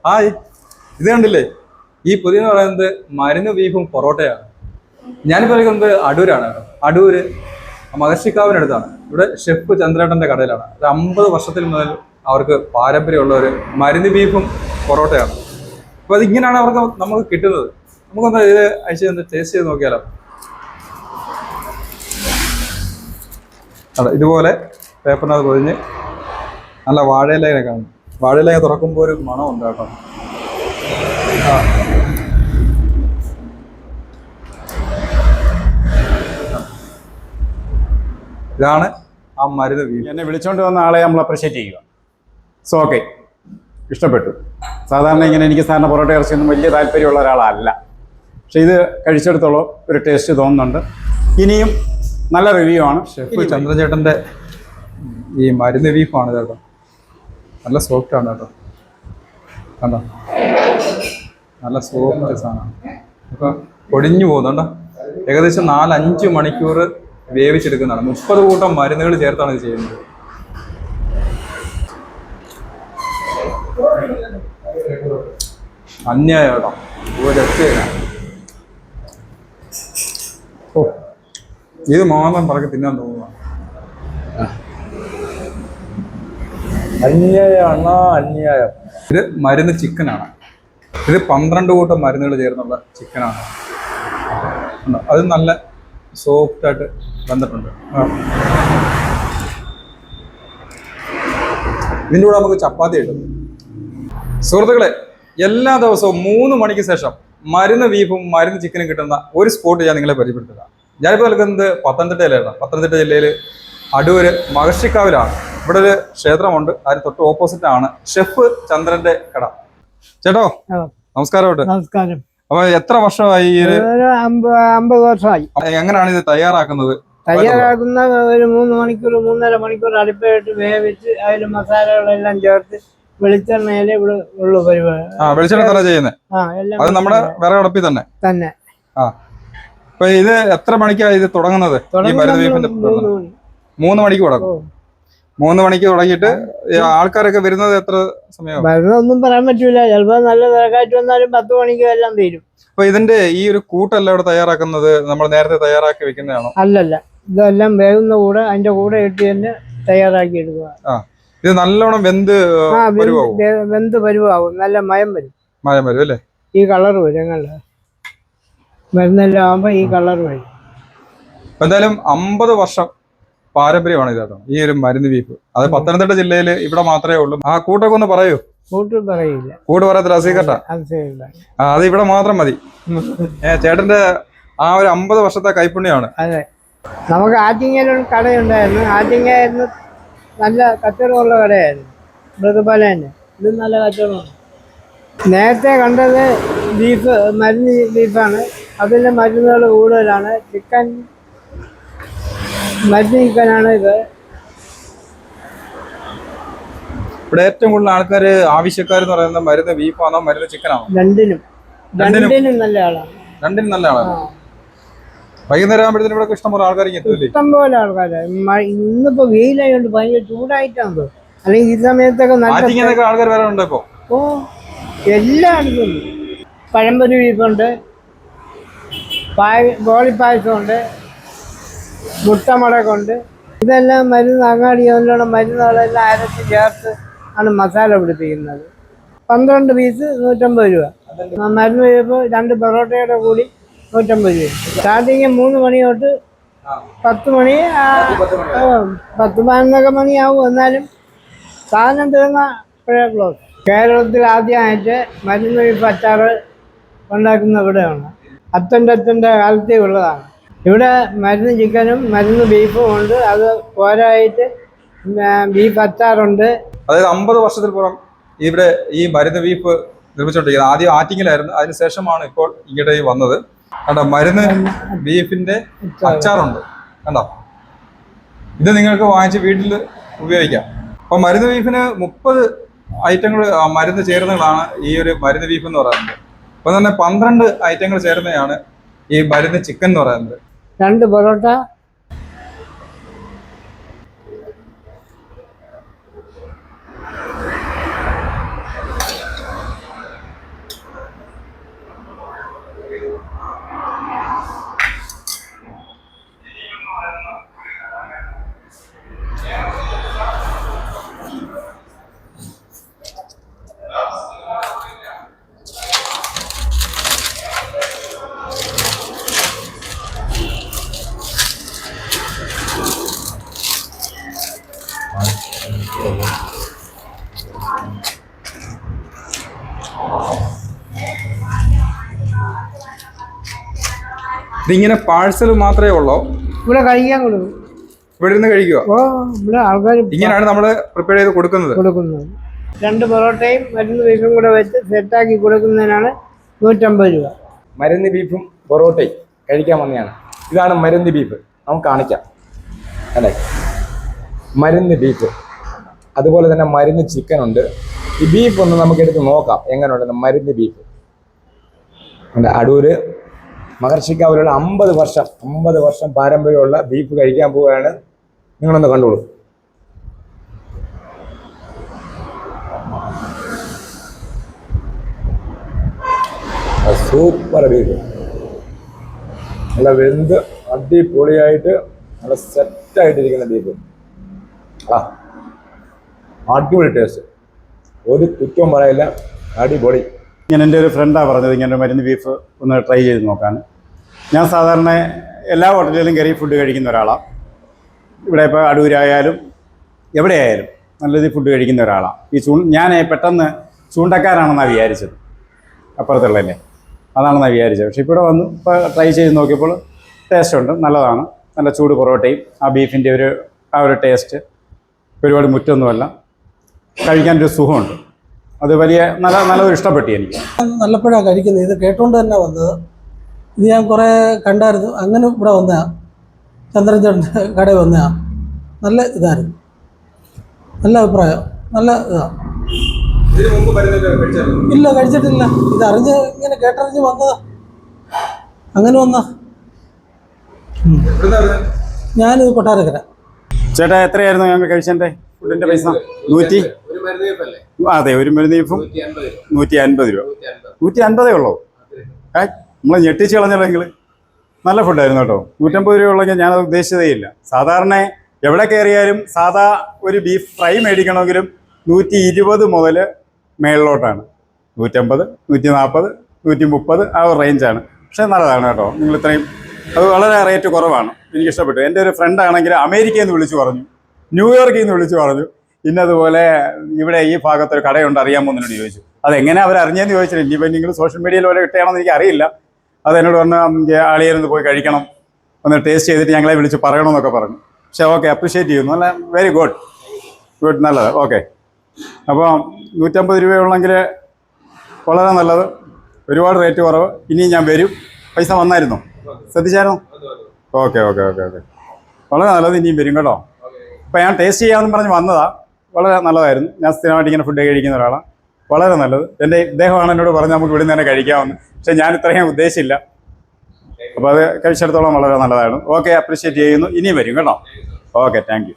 Hi, ഇത് കണ്ടില്ലേ? ഈ പുതിയ പറയുന്നത് മരുന്ന് ബീഫും പൊറോട്ടയാണ്. ഞാനിപ്പോൾ നിൽക്കുന്നത് അടൂരാണ്. അടൂര് മഹർഷിക്കാവിനടുത്താണ്. ഇവിടെ ഷെഫ് ചന്ദ്രേട്ടൻ്റെ കടയിലാണ്. ഒരു 50 വർഷത്തിൽ മുതൽ അവർക്ക് പാരമ്പര്യമുള്ള ഒരു മരുന്ന് ബീഫും പൊറോട്ടയാണ്. അപ്പോൾ അതിങ്ങനെയാണ് നമുക്ക് കിട്ടുന്നത്. നമുക്കൊന്ന് ഇത് അയച്ച് ടേസ്റ്റ് ചെയ്ത് നോക്കിയാലോ? അതെ, ഇതുപോലെ പേപ്പറിനകത്ത് പൊതിഞ്ഞ് നല്ല വാഴയിലയൊക്കെ കാണും. വാഴയിലയൊക്കെ തുറക്കുമ്പോൾ ഒരു മണമുണ്ട് കേട്ടോ. ഇതാണ് ആ മരുന്ന് ബീഫ്. എന്നെ വിളിച്ചോണ്ട് വന്ന ആളെ നമ്മൾ അപ്രിഷ്യേറ്റ് ചെയ്യുക. സോ ഓക്കെ, ഇഷ്ടപ്പെട്ടു. സാധാരണ ഇങ്ങനെ എനിക്ക് സാറിന് പൊറോട്ട ഇറച്ചിയൊന്നും വലിയ താല്പര്യമുള്ള ഒരാളല്ല, പക്ഷെ ഇത് കഴിച്ചെടുത്തോളം ഒരു ടേസ്റ്റ് തോന്നുന്നുണ്ട്. ഇനിയും നല്ല റിവ്യൂ ആണ്. ഷെഫ് ചന്ദ്രചേട്ടൻ്റെ ഈ മരുന്ന് ബീഫാണ് കേട്ടോ. നല്ല സോഫ്റ്റാണ് കേട്ടോ. കണ്ടോ, നല്ല സോഫ്റ്റ് സാധനമാണ്. ഇപ്പം പൊടിഞ്ഞു പോകുന്നുണ്ടോ. ഏകദേശം 4-5 മണിക്കൂർ വേവിച്ചെടുക്കുന്നതാണ്. 30 കൂട്ടം മരുന്നുകൾ ചേർത്താണ് ഇത് ചെയ്യുന്നത്. അന്യായം കേട്ടോ, ഒരു രക്ഷയില്ല. ഓ, ഇത് മാത്രം പറക്കി തിന്നാൻ തോന്നുക. അന്യായമാണ്, അന്യായം. ഇത് മരുന്ന് ചിക്കനാണ്. ഇത് 12 കൂട്ടം മരുന്നുകൾ ചേർന്നുള്ള ചിക്കനാണ്. അത് നല്ല സോഫ്റ്റായിട്ട് വന്നിട്ടുണ്ട്. ഇതിൻ്റെ കൂടെ നമുക്ക് ചപ്പാത്തി കിട്ടും. സുഹൃത്തുക്കളെ, എല്ലാ ദിവസവും 3 മണിക്ക് ശേഷം മരുന്ന് ബീഫും മരുന്ന് ചിക്കനും കിട്ടുന്ന ഒരു സ്പോട്ട് ഞാൻ നിങ്ങളെ പരിചയപ്പെടുത്തുക. ഞാനിപ്പോൾ നിൽക്കുന്നത് പത്തനംതിട്ടയിലായിരുന്നു. പത്തനംതിട്ട ജില്ലയിൽ അടൂര് മഹർഷിക്കാവിലാണ്. ഇവിടെ ഒരു ക്ഷേത്രമുണ്ട്. അതിന് തൊട്ട് ഓപ്പോസിറ്റ് ആണ് ഷെഫ് ചന്ദ്രന്റെ കട. ചേട്ടോ, നമസ്കാരം. നമസ്കാരം. അപ്പൊ എത്ര വർഷമായി? 50 വർഷമായി. എങ്ങനെയാണ് ഇത് തയ്യാറാക്കുന്നത്? തയ്യാറാക്കുന്ന ഒരു 3 മണിക്കൂർ 3.5 മണിക്കൂർ അടുപ്പിട്ട് വേവിച്ച് അതിൽ മസാലകളെല്ലാം ചേർത്ത് വെളിച്ചെണ്ണയിലെ ഇവിടെ ഉള്ള പരിപാടി. വെളിച്ചെണ്ണ തന്നെ ചെയ്യുന്നത്? അത് നമ്മുടെ വിറകടുപ്പിൽ തന്നെ. അപ്പൊ ഇത് എത്ര മണിക്കാണ് ഇത് തുടങ്ങുന്നത്? ഈ മരുന്ന് ബീഫിന്റെ 3 മണിക്ക് തുടങ്ങും. 3 മണിക്ക് തുടങ്ങിയിട്ട് ആൾക്കാരൊക്കെ വരുന്നത് എത്ര സമയം? ഒന്നും പറയാൻ പറ്റൂല. ചിലപ്പോ നല്ല തിരക്കാറ്റ് വന്നാലും 10 മണിക്ക് എല്ലാം തീരും. അപ്പൊ ഇതിന്റെ ഈ ഒരു കൂട്ടല്ല ഇവിടെ തയ്യാറാക്കുന്നത്, നമ്മൾ നേരത്തെ തയ്യാറാക്കി വെക്കുന്നതാണോ? അല്ലല്ല, ഇതെല്ലാം വേകുന്ന കൂടെ അതിന്റെ കൂടെ ഇട്ട് തന്നെ തയ്യാറാക്കി എടുക്കുക. ഇത് നല്ലോണം വെന്ത് പരുവാകും. നല്ല മയം വരും. മയം വരും അല്ലേ? ഈ കളർ വരും. ഞങ്ങളുടെ മരുന്നെല്ലാം ആകുമ്പോ ഈ കളർ വരും. എന്തായാലും 50 വർഷം പാരമ്പര്യമാണ് ഇതാട്ടോ ഈ ഒരു മരുന്ന് ബീഫ്. അത് പത്തനംതിട്ട ജില്ലയിൽ ഇവിടെ മാത്രമേ ഉള്ളൂ. ആ കൂട്ടൊക്കെ ഒന്ന് പറയൂ. കൂട്ട് പറയില്ല. കൂട്ട് പറയത്തില്ല, സീക്കട്ടാ. അത് ഇവിടെ മാത്രം മതി. ചേട്ടന്റെ ആ ഒരു 50 വർഷത്തെ കൈപ്പുണ്യമാണ്. അതെ, നമുക്ക് ആറ്റിങ്ങയിലൊരു കടയുണ്ടായിരുന്നു. ആറ്റിങ്ങായിരുന്നു നല്ല കച്ചവടമുള്ള കടയായിരുന്നു. ഇതുപോലെ തന്നെ ഇത് നല്ല കച്ചവടമാണ്. നേരത്തെ കണ്ടത് ബീഫ് മരുന്ന് ബീഫാണ്. അതിൻ്റെ മരുന്നുകൾ കൂടുതലാണ്. ചിക്കൻ മരുന്ന് ചിക്കനാണ് ഇത്. ഇവിടെ ഏറ്റവും കൂടുതൽ ആൾക്കാർ ആവശ്യക്കാരെന്ന് പറയുന്നത് മരുന്ന് ബീഫാണോ മരുന്ന് ചിക്കനാണോ? രണ്ടിനും നല്ല ആളാണ്. രണ്ടിനും നല്ല ആളാണ്. വൈകുന്നേരം ആകുമ്പോഴത്തേനും ഇവിടെ ഇഷ്ടംപോലെ ആൾക്കാർ ഇഷ്ടംപോലെ ആൾക്കാര്. ഇന്നിപ്പോ വെയിലായോണ്ട് ഭയങ്കര ചൂടായിട്ടാണ്. അല്ലെങ്കിൽ ഈ സമയത്തൊക്കെ നല്ല ആൾക്കാർ വരാനുണ്ട്. ഇപ്പോ ഓ, എല്ലായിടത്തും പഴംപൊരി ബീഫുണ്ട്, ഗോളിപ്പായസമുണ്ട്, മുട്ടമുളകുണ്ട്. ഇതെല്ലാം മരുന്ന് അങ്ങാടി നല്ലോണം മരുന്നുകളെല്ലാം അരച്ച് ചേർത്ത് ആണ് മസാല പിടിപ്പിക്കുന്നത്. 12 പീസ് 150 രൂപ. മരുന്ന് കഴിയുമ്പോൾ 2 പൊറോട്ടയുടെ കൂടി 150 രൂപ. സ്റ്റാർട്ടിങ് 3 മണി തൊട്ട് 10 മണി 10-11 മണിയാവും. എന്നാലും സാധനം തീർന്ന ക്ലോസ്. കേരളത്തിൽ ആദ്യമായിട്ട് മരുന്ന് ബീഫ് അച്ചാറ് ഉണ്ടാക്കുന്ന ഇവിടെയാണ്. അത്തൻ്റെ കാലത്തേ ഉള്ളതാണ്. ഇവിടെ മരുന്ന് ചിക്കനും മരുന്ന് ബീഫും ഉണ്ട്. അത് പോരായിട്ട് ബീഫ് അച്ചാറുണ്ട്. അതായത് 50 വർഷത്തിൽ പുറം ഇവിടെ ഈ മരുന്ന് ബീഫ് നിർമ്മിച്ചുകൊണ്ടിരിക്കുന്നത്. ആദ്യം ആറ്റിങ്ങിലായിരുന്നു, അതിനുശേഷമാണ് ഇപ്പോൾ ഇങ്ങോട്ട് വന്നത്. കണ്ടോ, മരുന്ന് ബീഫിന്റെ അച്ചാറുണ്ട്. കണ്ടോ, ഇത് നിങ്ങൾക്ക് വാങ്ങിച്ച് വീട്ടിൽ ഉപയോഗിക്കാം. അപ്പൊ മരുന്ന് ബീഫിന് 30 ഐറ്റങ്ങൾ മരുന്ന് ചേരുന്നതാണ് ഈ ഒരു മരുന്ന് ബീഫ് എന്ന് പറയുന്നത്. അപ്പൊ തന്നെ 12 ഐറ്റങ്ങൾ ചേരുന്നതാണ് ഈ മരുന്ന് ചിക്കൻ എന്ന് പറയുന്നത്. 2 പൊറോട്ട, ഇതിങ്ങനെ പാഴ്സൽ മാത്രമേ ഉള്ളോ? ഇവിടെ കഴിക്കാൻ കൊടുക്കും. ഇവിടെ ഇരുന്ന് കഴിക്കുക? ഓ, ഇവിടെ ആൾക്കാർ ഇങ്ങനെയാണ് നമ്മൾ പ്രിപ്പയർ ചെയ്ത് കൊടുക്കുന്നത്. 2 പൊറോട്ടയും മരുന്ന് ബീഫും കൂടെ വെച്ച് സെറ്റാക്കി കൊടുക്കുന്നതിനാണ് 150 രൂപ. മരുന്ന് ബീഫും പൊറോട്ടയും കഴിക്കാൻ വന്നതാണ്. ഇതാണ് മരുന്ന് ബീഫ്. നമുക്ക് കാണിക്കാം അല്ലേ, മരുന്ന് ബീഫ്. അതുപോലെ തന്നെ മരുന്ന് ചിക്കൻ ഉണ്ട്. ഈ ബീഫ് ഒന്ന് നമുക്ക് എടുത്ത് നോക്കാം എങ്ങനെയുണ്ടെന്ന്. മരുന്ന് ബീഫ് അടൂര് മഹർഷിക്കാവിലുള്ള 50 വർഷം പാരമ്പര്യമുള്ള ബീഫ് കഴിക്കാൻ പോവുകയാണ്. നിങ്ങളൊന്ന് കണ്ടോളൂ. സൂപ്പർ ബീഫ്, നല്ല വെന്ത് അടിപൊളിയായിട്ട് നല്ല സെറ്റായിട്ടിരിക്കുന്ന ബീഫ്. അടിപൊളി ടേസ്റ്റ്, ഒരു കുറ്റവും പറയില്ല, അടിപൊളി. ഇങ്ങനെ എൻ്റെ ഒരു ഫ്രണ്ടാണ് പറഞ്ഞത് ഇങ്ങനെ മരുന്ന് ബീഫ് ഒന്ന് ട്രൈ ചെയ്ത് നോക്കാൻ. ഞാൻ സാധാരണ എല്ലാ ഹോട്ടലിലും കയറി ഫുഡ് കഴിക്കുന്ന ഒരാളാണ്. ഇവിടെ ഇപ്പോൾ അടൂരായാലും എവിടെയായാലും നല്ല രീതിയിൽ ഫുഡ് കഴിക്കുന്ന ഒരാളാണ്. ഞാൻ പെട്ടെന്ന് ചൂണ്ടക്കാരാണെന്നാണ് വിചാരിച്ചത്, അപ്പുറത്തുള്ളതല്ലേ, അതാണെന്നാണ് വിചാരിച്ചത്. പക്ഷേ ഇവിടെ വന്ന് ഇപ്പോൾ ട്രൈ ചെയ്ത് നോക്കിയപ്പോൾ ടേസ്റ്റ് ഉണ്ട്, നല്ലതാണ്. നല്ല ചൂട് പൊറോട്ടയും ആ ബീഫിൻ്റെ ആ ഒരു ടേസ്റ്റ് ഒരുപാട് മുറ്റൊന്നുമല്ല, കഴിക്കാനൊരു സുഖമുണ്ട്. അത് നല്ലൊരു ഇഷ്ടപ്പെട്ടു എനിക്ക്. നല്ലപ്പോഴാണ് കഴിക്കുന്നത്. ഇത് കേട്ടോണ്ട് തന്നെ വന്നത്. ഇത് ഞാൻ കുറേ കണ്ടായിരുന്നു. അങ്ങനെ ഇവിടെ വന്നതാണ്, ചന്ദ്രൻ ചേട്ടൻ്റെ കടയിൽ വന്നതാണ്. നല്ല ഇതായിരുന്നു, നല്ല അഭിപ്രായം, നല്ല ഇതാണ്. ഇല്ല, കഴിച്ചിട്ടില്ല. ഇതറിഞ്ഞ് ഇങ്ങനെ കേട്ടറിഞ്ഞ് വന്നതാ, അങ്ങനെ വന്നാ. ഞാനിത് കൊട്ടാരക്കര. ചേട്ടാ, എത്രയായിരുന്നു ഞങ്ങൾ കഴിച്ചതിൻ്റെ ഫുഡിൻ്റെ പൈസ? 100. അതെ, ഒരു മരുന്ന് ബീഫും 150 രൂപ. 150 ഉള്ളൂ? നമ്മൾ ഞെട്ടിച്ച് കളഞ്ഞല്ലോ നിങ്ങൾ. നല്ല ഫുഡായിരുന്നു കേട്ടോ. 150 രൂപ ഉള്ളെങ്കിൽ ഞാനത് ഉദ്ദേശിച്ചതേ ഇല്ല. സാധാരണ എവിടെ കയറിയാലും സാധാ ഒരു ബീഫ് ഫ്രൈ മേടിക്കണമെങ്കിലും 120 മുതൽ മേളിലോട്ടാണ്. 150, 140, 130 ആ ഒരു റേഞ്ചാണ്. പക്ഷേ നല്ലതാണ് കേട്ടോ. നിങ്ങൾ ഇത്രയും, അത് വളരെ റേറ്റ് കുറവാണ്. എനിക്കിഷ്ടപ്പെട്ടു. എൻ്റെ ഒരു ഫ്രണ്ടാണെങ്കിൽ അമേരിക്കയിൽ നിന്ന് വിളിച്ചു പറഞ്ഞു, ന്യൂയോർക്കിൽ നിന്ന് വിളിച്ചു പറഞ്ഞു, ഇന്നതുപോലെ ഇവിടെ ഈ ഭാഗത്തൊരു കടയുണ്ട്, അറിയാമോ എന്നോട് ചോദിച്ചു. അതെങ്ങനെ അവരറിഞ്ഞതെന്ന് ചോദിച്ചില്ല. ഇനിയിപ്പോൾ നിങ്ങൾ സോഷ്യൽ മീഡിയയിൽ വരെ ഇട്ടാണെന്ന് എനിക്ക് അറിയില്ല. അത് എന്നോട് പറഞ്ഞു, ആളിയിരുന്ന് പോയി കഴിക്കണം, ഒന്ന് ടേസ്റ്റ് ചെയ്തിട്ട് ഞങ്ങളെ വിളിച്ച് പറയണമെന്നൊക്കെ പറഞ്ഞു. പക്ഷേ ഓക്കെ, അപ്രിഷ്യേറ്റ് ചെയ്യുന്നു. നല്ല വെരി ഗുഡ്, നല്ലത്. ഓക്കെ, അപ്പോൾ 150 രൂപയുള്ളെങ്കിൽ വളരെ നല്ലത്. ഒരുപാട് റേറ്റ് കുറവ്. ഇനിയും ഞാൻ വരും. പൈസ വന്നായിരുന്നോ? ശ്രദ്ധിച്ചായിരുന്നോ? ഓക്കെ, വളരെ നല്ലത്. ഇനിയും വരും കേട്ടോ. അപ്പോൾ ഞാൻ ടേസ്റ്റ് ചെയ്യാമെന്ന് പറഞ്ഞ് വന്നതാണ്. വളരെ നല്ലതായിരുന്നു. ഞാൻ സ്ഥിരമായിട്ട് ഇങ്ങനെ ഫുഡ് കഴിക്കുന്ന ഒരാളാണ്. വളരെ നല്ലത്. ഇദ്ദേഹമാണ് എന്നോട് പറഞ്ഞ് നമുക്ക് ഇവിടെ നിന്ന് തന്നെ കഴിക്കാമെന്ന്. പക്ഷേ ഞാൻ ഇത്രയും ഉദ്ദേശിച്ചില്ല. അപ്പോൾ അത് കഴിച്ചിടത്തോളം വളരെ നല്ലതാണ്. ഓക്കെ, അപ്രിഷ്യേറ്റ് ചെയ്യുന്നു. ഇനിയും വരും കേട്ടോ. Okay, thank you.